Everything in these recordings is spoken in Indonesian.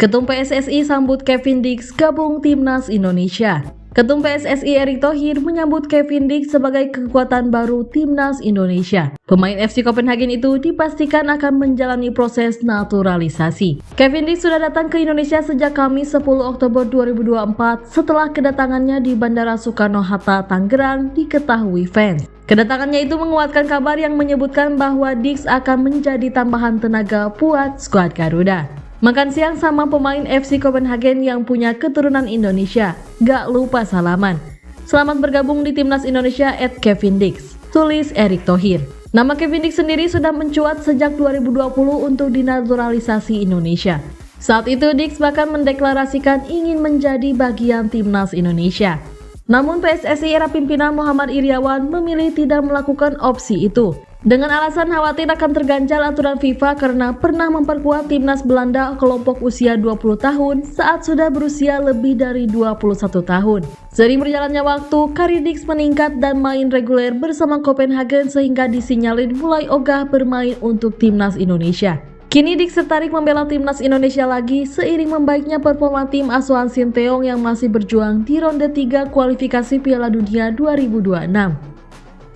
Ketum PSSI sambut Kevin Dix gabung Timnas Indonesia. Ketum PSSI Erick Thohir menyambut Kevin Dix sebagai kekuatan baru Timnas Indonesia. Pemain FC Copenhagen itu dipastikan akan menjalani proses naturalisasi. Kevin Dix sudah datang ke Indonesia sejak Kamis 10 Oktober 2024 setelah kedatangannya di Bandara Soekarno-Hatta, Tangerang diketahui fans. Kedatangannya itu menguatkan kabar yang menyebutkan bahwa Dix akan menjadi tambahan tenaga buat skuad Garuda. Makan siang sama pemain FC Copenhagen yang punya keturunan Indonesia. Gak lupa salaman. Selamat bergabung di Timnas Indonesia @KevinDix, tulis Erick Thohir. Nama Kevin Dix sendiri sudah mencuat sejak 2020 untuk dinaturalisasi Indonesia. Saat itu Dix bahkan mendeklarasikan ingin menjadi bagian Timnas Indonesia. Namun PSSI era pimpinan Muhammad Iryawan memilih tidak melakukan opsi itu. Dengan alasan khawatir akan terganjal aturan FIFA karena pernah memperkuat timnas Belanda kelompok usia 20 tahun saat sudah berusia lebih dari 21 tahun. Seiring berjalannya waktu, karir Dix meningkat dan main reguler bersama Copenhagen sehingga disinyalir mulai ogah bermain untuk timnas Indonesia. Kini Dix tertarik membela timnas Indonesia lagi seiring membaiknya performa tim asuhan Sinteyong yang masih berjuang di ronde 3 kualifikasi Piala Dunia 2026.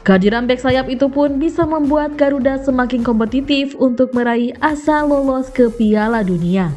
Kehadiran bek sayap itu pun bisa membuat Garuda semakin kompetitif untuk meraih asa lolos ke Piala Dunia.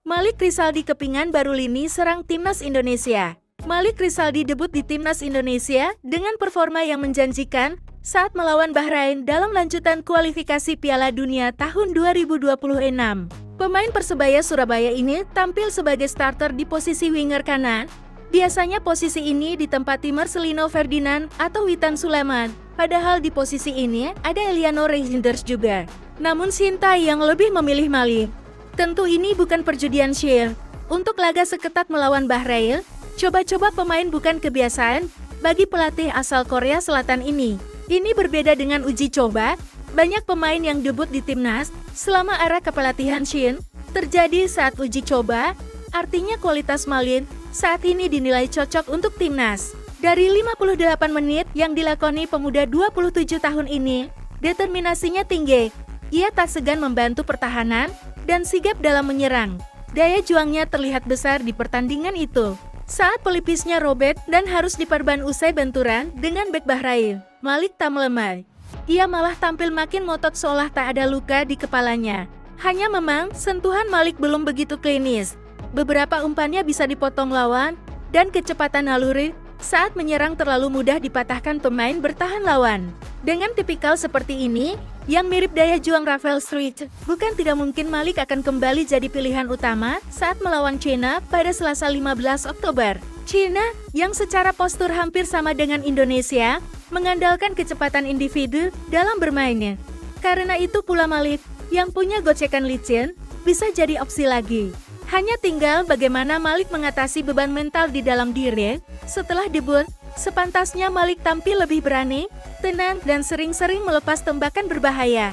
Malik Rizaldi kepingan baru lini serang Timnas Indonesia. Malik Rizaldi debut di Timnas Indonesia dengan performa yang menjanjikan saat melawan Bahrain dalam lanjutan kualifikasi Piala Dunia tahun 2026. Pemain Persebaya Surabaya ini tampil sebagai starter di posisi winger kanan. Biasanya posisi ini ditempati Marcelino Ferdinand atau Witan Sulaiman. Padahal di posisi ini ada Eliano Reijnders juga. Namun Sintayong yang lebih memilih Malik. Tentu ini bukan perjudian Shield. Untuk laga seketat melawan Bahrain, coba-coba pemain bukan kebiasaan bagi pelatih asal Korea Selatan ini. Ini berbeda dengan uji coba. Banyak pemain yang debut di timnas selama era kepelatihan Shin terjadi saat uji coba, artinya kualitas Malik saat ini dinilai cocok untuk timnas. Dari 58 menit yang dilakoni pemuda 27 tahun ini, determinasinya tinggi. Ia tak segan membantu pertahanan dan sigap dalam menyerang. Daya juangnya terlihat besar di pertandingan itu. Saat pelipisnya robek dan harus diperban usai benturan dengan bek Bahrain, Malik tak melemah. Ia malah tampil makin ngotot seolah tak ada luka di kepalanya. Hanya memang sentuhan Malik belum begitu klinis. Beberapa umpannya bisa dipotong lawan dan kecepatan naluri saat menyerang terlalu mudah dipatahkan pemain bertahan lawan. Dengan tipikal seperti ini, yang mirip daya juang Rafael Struijk, bukan tidak mungkin Malik akan kembali jadi pilihan utama saat melawan China pada Selasa 15 Oktober. China, yang secara postur hampir sama dengan Indonesia, mengandalkan kecepatan individu dalam bermainnya. Karena itu pula Malik, yang punya gocekan licin, bisa jadi opsi lagi. Hanya tinggal bagaimana Malik mengatasi beban mental di dalam diri. Setelah debut, sepantasnya Malik tampil lebih berani, tenang, dan sering-sering melepas tembakan berbahaya.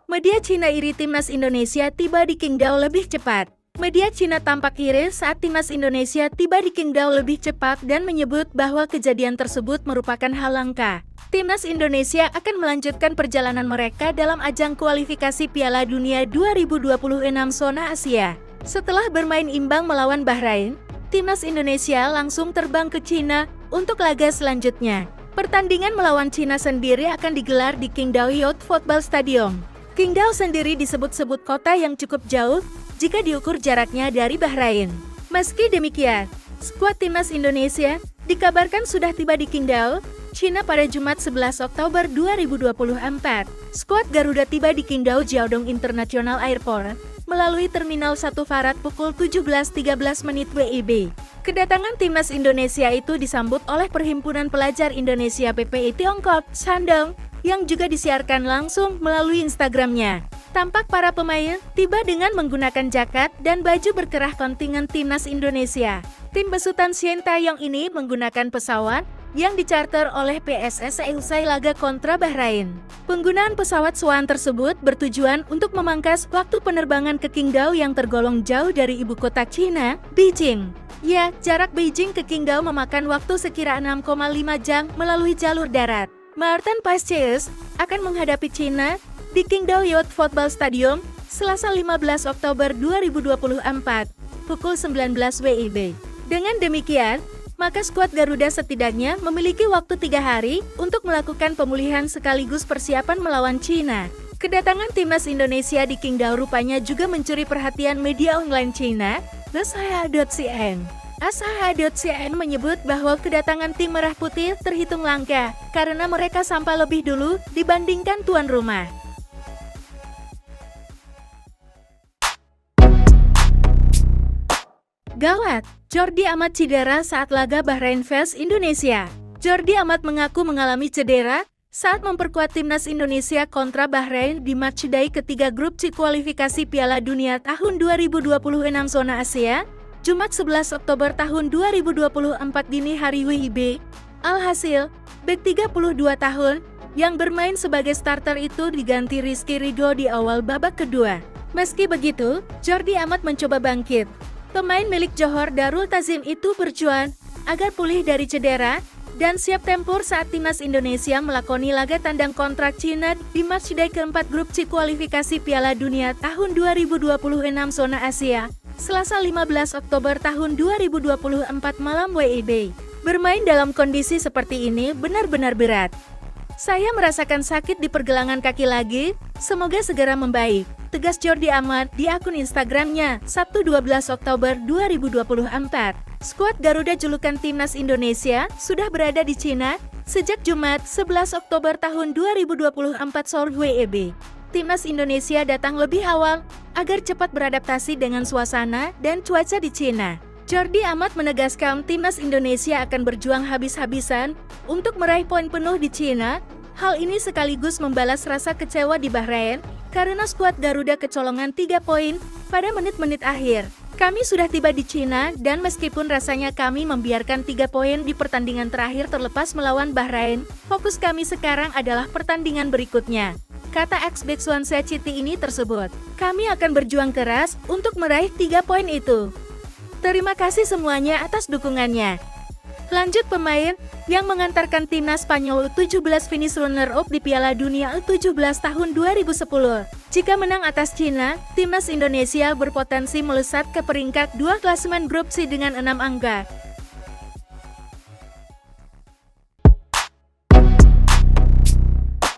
Media Cina iri timnas Indonesia tiba di Qingdao lebih cepat. Media Cina tampak iri saat timnas Indonesia tiba di Qingdao lebih cepat dan menyebut bahwa kejadian tersebut merupakan hal langka. Timnas Indonesia akan melanjutkan perjalanan mereka dalam ajang kualifikasi Piala Dunia 2026 zona Asia. Setelah bermain imbang melawan Bahrain, timnas Indonesia langsung terbang ke Cina untuk laga selanjutnya. Pertandingan melawan Cina sendiri akan digelar di Qingdao Youth Football Stadium. Qingdao sendiri disebut-sebut kota yang cukup jauh jika diukur jaraknya dari Bahrain. Meski demikian, skuad timnas Indonesia dikabarkan sudah tiba di Qingdao, Cina pada Jumat 11 Oktober 2024. Skuad Garuda tiba di Qingdao Jiaodong International Airport melalui Terminal 1 Farad pukul 17.13 WIB. Kedatangan timnas Indonesia itu disambut oleh Perhimpunan Pelajar Indonesia PPI Tiongkok, Shandong, yang juga disiarkan langsung melalui Instagramnya. Tampak para pemain tiba dengan menggunakan jaket dan baju berkerah kontingen timnas Indonesia. Tim besutan Sintayong ini menggunakan pesawat yang dicarter oleh PSSI usai laga kontra Bahrain. Penggunaan pesawat Swan tersebut bertujuan untuk memangkas waktu penerbangan ke Qingdao yang tergolong jauh dari ibu kota China, Beijing. Ya, jarak Beijing ke Qingdao memakan waktu sekira 6,5 jam melalui jalur darat. Martin Paes akan menghadapi China di Qingdao Youth Football Stadium Selasa 15 Oktober 2024, pukul 19 WIB. Dengan demikian, maka skuad Garuda setidaknya memiliki waktu 3 hari untuk melakukan pemulihan sekaligus persiapan melawan China. Kedatangan timnas Indonesia di Qingdao rupanya juga mencuri perhatian media online China, Asaha.cn. Asaha.cn menyebut bahwa kedatangan tim Merah Putih terhitung langka karena mereka sampai lebih dulu dibandingkan tuan rumah. Gawat, Jordi Amat cedera saat laga Bahrain vs Indonesia. Jordi Amat mengaku mengalami cedera saat memperkuat timnas Indonesia kontra Bahrain di matchday ketiga grup C kualifikasi Piala Dunia tahun 2026 zona Asia, Jumat 11 Oktober tahun 2024 dini hari WIB. Alhasil, bek 32 tahun yang bermain sebagai starter itu diganti Rizky Ridho di awal babak kedua. Meski begitu, Jordi Amat mencoba bangkit. Pemain milik Johor Darul Tazim itu berjuang agar pulih dari cedera dan siap tempur saat timnas Indonesia melakoni laga tandang kontra China di matchday keempat grup C kualifikasi Piala Dunia tahun 2026 zona Asia, Selasa 15 Oktober tahun 2024 malam WIB. Bermain dalam kondisi seperti ini benar-benar berat. Saya merasakan sakit di pergelangan kaki lagi, semoga segera membaik, tegas Jordi Amat di akun Instagramnya, Sabtu 12 Oktober 2024. Skuad Garuda julukan Timnas Indonesia sudah berada di Cina sejak Jumat 11 Oktober tahun 2024 sore WIB. Timnas Indonesia datang lebih awal agar cepat beradaptasi dengan suasana dan cuaca di Cina. Jordi Amat menegaskan timnas Indonesia akan berjuang habis-habisan untuk meraih poin penuh di Cina. Hal ini sekaligus membalas rasa kecewa di Bahrain karena skuad Garuda kecolongan 3 poin pada menit-menit akhir. Kami sudah tiba di Cina dan meskipun rasanya kami membiarkan 3 poin di pertandingan terakhir terlepas melawan Bahrain, fokus kami sekarang adalah pertandingan berikutnya, kata ex-bek Swansea City ini tersebut. Kami akan berjuang keras untuk meraih 3 poin itu. Terima kasih semuanya atas dukungannya. Lanjut, pemain yang mengantarkan timnas Spanyol U17 finish runner-up di Piala Dunia U17 tahun 2010. Jika menang atas Cina, timnas Indonesia berpotensi melesat ke peringkat 2 klasemen grup C dengan 6 angka.